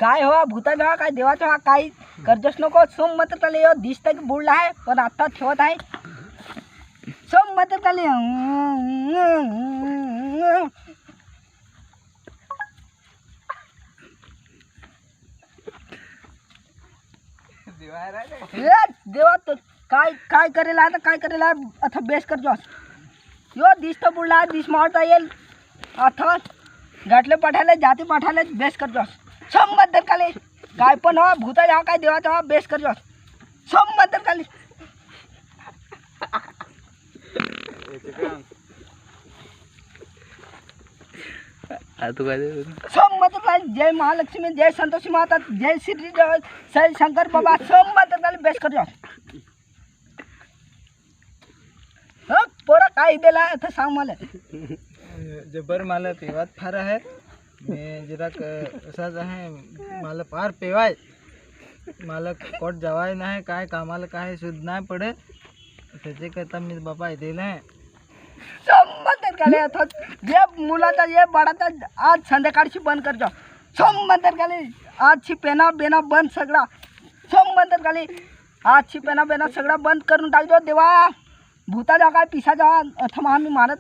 काय हो भूता जेव्हा काय देवाचा हा काही करजोस नको. सोमवार काले यो दिसतं की बुडला आहे पण आता ठेवत आहे. सोमवार काले देवा तो काय काय करेल आता काय करेल आता बेस कर जोस यो दिसतं बुडला दिस मारता येईल आता घाटले पाठाले जाती पाठाले बेस कर जोस. सोमवार काले काय पण हो भूता जेव्हा काय देवाचा हा बेस कर जोस. सोमवार काले सोमवार काले जय महालक्ष्मी जय संतोषी माता जय श्री जय शंकर बाबा. सोमवार काले बेस कर जोस. पोरा काय दिला आता सांग मला. जबर मला पेवात फार आहे. मी जरा असाच आहे मला फार पेवाय. मला कोट जवाय नाही काय कामाला काय सुद्धा नाही पडे त्याच्याकरता मी बाबा दिले. सोमवार काले आता जे मुलाचा जे बाळाचा आज संध्याकाळची बंद करजो. सोमवार काले आजची पेना बेना बंद सगळा. सोमवार काले आजची पेना बेना सगळा बंद करून टाकजो देवा. भूता जा काय पिसा जा अथवा आम्ही मारत